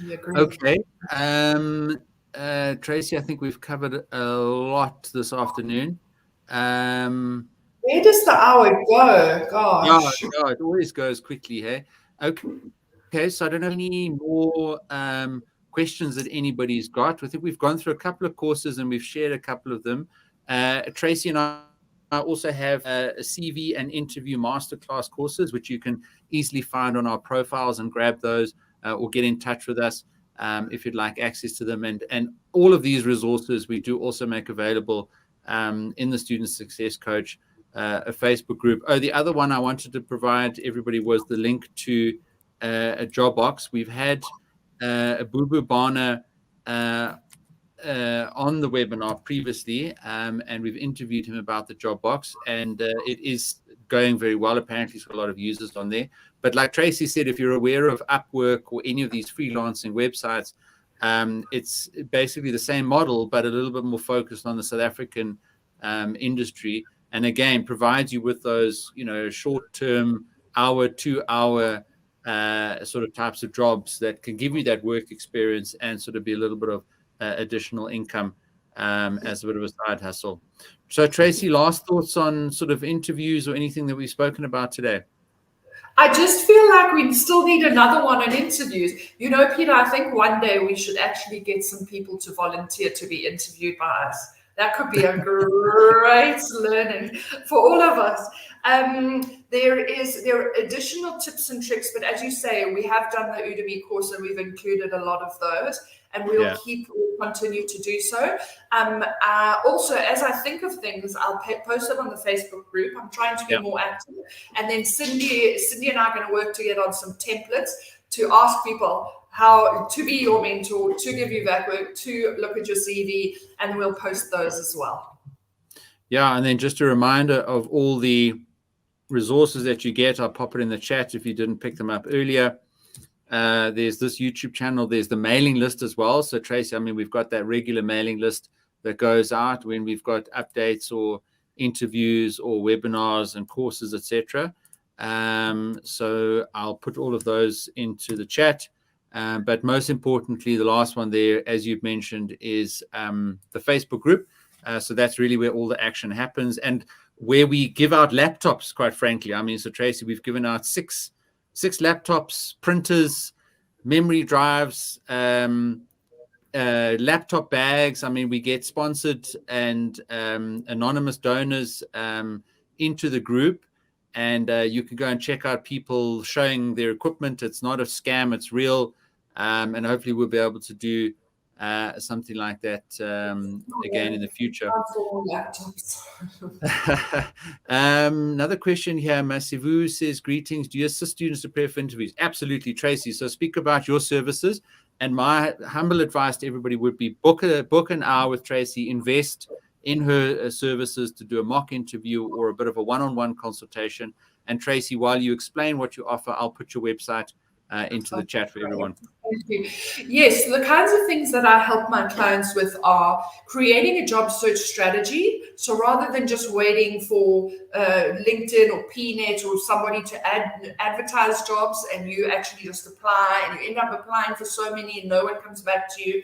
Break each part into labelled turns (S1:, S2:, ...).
S1: I agree.
S2: Okay. Tracy, I think we've covered a lot this afternoon.
S1: Where does the hour go? Gosh.
S2: Yeah, it always goes quickly, hey? Okay, so I don't have any more questions that anybody's got. I think we've gone through a couple of courses and we've shared a couple of them. Tracy and I also have a CV and interview masterclass courses, which you can easily find on our profiles and grab those or get in touch with us if you'd like access to them. And all of these resources we do also make available in the Student Success Coach a Facebook group. Oh, the other one I wanted to provide everybody was the link to a job box. We've had a Bubu Bana on the webinar previously, and we've interviewed him about the job box, and it is going very well. Apparently, he's got a lot of users on there. But like Tracy said, if you're aware of Upwork or any of these freelancing websites, it's basically the same model, but a little bit more focused on the South African industry. And again, provides you with those, short-term, hour, 2-hour sort of types of jobs that can give you that work experience and sort of be a little bit of additional income as a bit of a side hustle. So, Tracy, last thoughts on sort of interviews or anything that we've spoken about today?
S1: I just feel like we still need another one on interviews. Peter, I think one day we should actually get some people to volunteer to be interviewed by us. That could be a great learning for all of us. There are additional tips and tricks, but as you say, we have done the Udemy course and we've included a lot of those, and we'll continue to do so. Also, as I think of things, I'll post it on the Facebook group. I'm trying to be more active, and then Cindy and I are going to work together on some templates to ask people how to be your mentor, to give you back work, to look at your CV, and we'll post those as well.
S2: Yeah, and then just a reminder of all the resources that you get. I'll pop it in the chat if you didn't pick them up earlier. There's this YouTube channel. There's the mailing list as well. So, Tracy, we've got that regular mailing list that goes out when we've got updates or interviews or webinars and courses, etc. So I'll put all of those into the chat. But most importantly, the last one there, as you've mentioned, is the Facebook group. So that's really where all the action happens and where we give out laptops, quite frankly. So Tracy, we've given out six laptops, printers, memory drives, laptop bags. We get sponsored and anonymous donors into the group. And you can go and check out people showing their equipment. It's not a scam, it's real. And hopefully we'll be able to do something like that again in the future. Another question here. Masivu says, greetings. Do you assist students to prepare for interviews? Absolutely, Tracy. So speak about your services. And my humble advice to everybody would be book an hour with Tracy, invest in her services to do a mock interview or a bit of a one-on-one consultation. And Tracy, while you explain what you offer, I'll put your website into the chat for everyone.
S1: Thank you. Yes, the kinds of things that I help my clients with are creating a job search strategy. So rather than just waiting for LinkedIn or PNet or somebody to advertise jobs and you actually just apply and you end up applying for so many and no one comes back to you,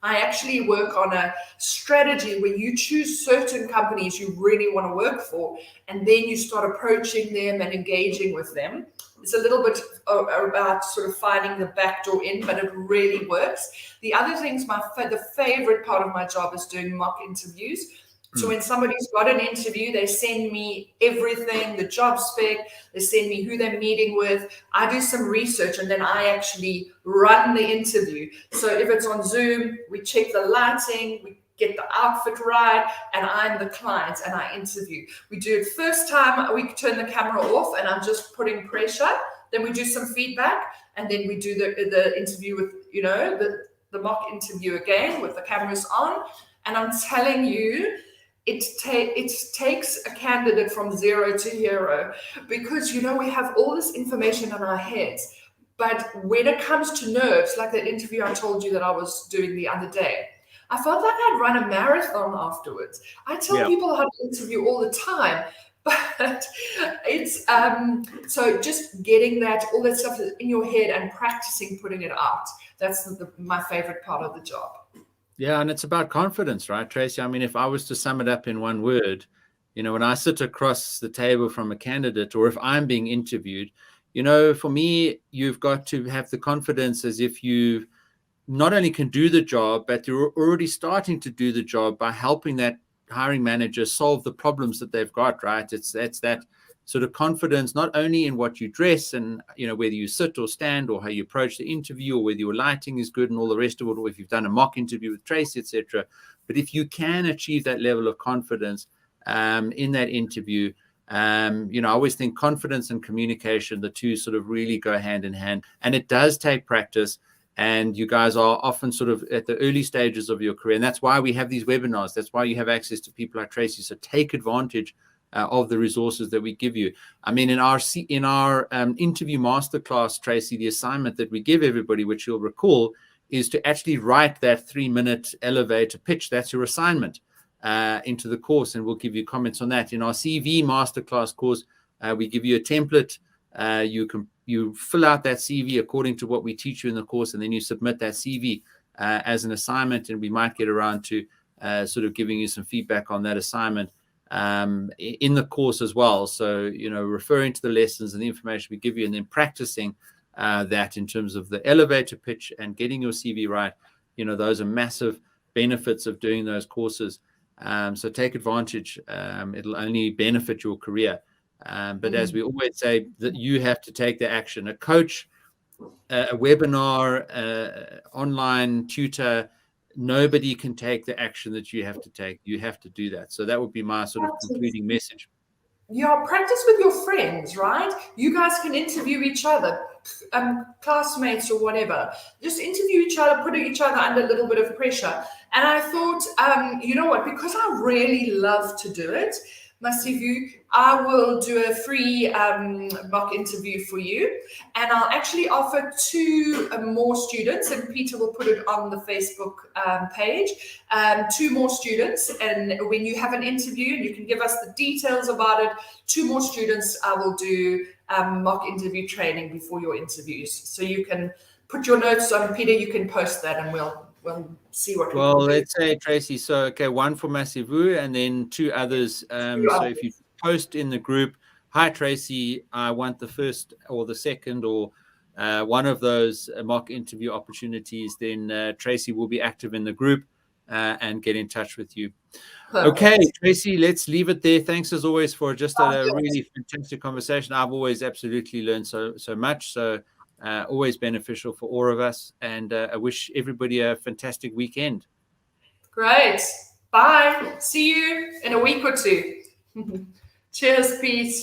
S1: I actually work on a strategy where you choose certain companies you really want to work for, and then you start approaching them and engaging with them. It's a little bit about sort of finding the back door in, but it really works. The other things, the favorite part of my job is doing mock interviews. So when somebody's got an interview, they send me everything, the job spec, they send me who they're meeting with. I do some research and then I actually run the interview. So if it's on Zoom, we check the lighting, we get the outfit right, and I'm the client and I interview. We do it first time, we turn the camera off and I'm just putting pressure. Then we do some feedback and then we do the interview with, the mock interview again with the cameras on. And I'm telling you, it takes a candidate from zero to hero because, we have all this information in our heads. But when it comes to nerves, like that interview I told you that I was doing the other day, I felt like I'd run a marathon afterwards. I tell people how to interview all the time, But it's so just getting all that stuff in your head and practicing putting it out. That's my favorite part of the job.
S2: Yeah, and it's about confidence, right, Tracy? I mean, if I was to sum it up in one word, when I sit across the table from a candidate, or if I'm being interviewed, for me, you've got to have the confidence as if you not only can do the job, but you're already starting to do the job by helping that hiring manager solve the problems that they've got, right? It's that sort of confidence, not only in what you dress and, whether you sit or stand or how you approach the interview or whether your lighting is good and all the rest of it, or if you've done a mock interview with Tracy, etc. But if you can achieve that level of confidence in that interview, I always think confidence and communication, the two sort of really go hand in hand. And it does take practice. And you guys are often sort of at the early stages of your career. And that's why we have these webinars. That's why you have access to people like Tracy. So take advantage of the resources that we give you. I mean, in our interview masterclass, Tracy, the assignment that we give everybody, which you'll recall, is to actually write that 3-minute elevator pitch. That's your assignment into the course. And we'll give you comments on that. In our CV masterclass course, we give you a template. You fill out that CV according to what we teach you in the course, and then you submit that CV as an assignment, and we might get around to sort of giving you some feedback on that assignment in the course as well. So, referring to the lessons and the information we give you, and then practicing that in terms of the elevator pitch and getting your CV right. Those are massive benefits of doing those courses. So take advantage. It'll only benefit your career. But as we always say, that you have to take the action. A coach, a webinar, online tutor, nobody can take the action that you have to take. You have to do that. So that would be my sort of concluding message.
S1: Yeah, practice with your friends, right? You guys can interview each other, classmates or whatever. Just interview each other, putting each other under a little bit of pressure. And I thought, you know what, because I really love to do it, Masivu, I will do a free mock interview for you, and I'll actually offer 2 more students, and Peter will put it on the Facebook page, 2 more students. And when you have an interview, you can give us the details about it. 2 more students I will do mock interview training before your interviews. So you can put your notes on, Peter, you can post that, and we'll see what we can do.
S2: Let's say, Tracy, so, okay, 1 for Masivu and then 2 others. So if you post in the group, hi, Tracy, I want the first or the second or one of those mock interview opportunities, then Tracy will be active in the group and get in touch with you. Perfect. Okay, Tracy, let's leave it there. Thanks as always for just a really fantastic conversation. I've always absolutely learned so much. So always beneficial for all of us. And I wish everybody a fantastic weekend.
S1: Great. Bye. See you in a week or 2. Cheers, peace.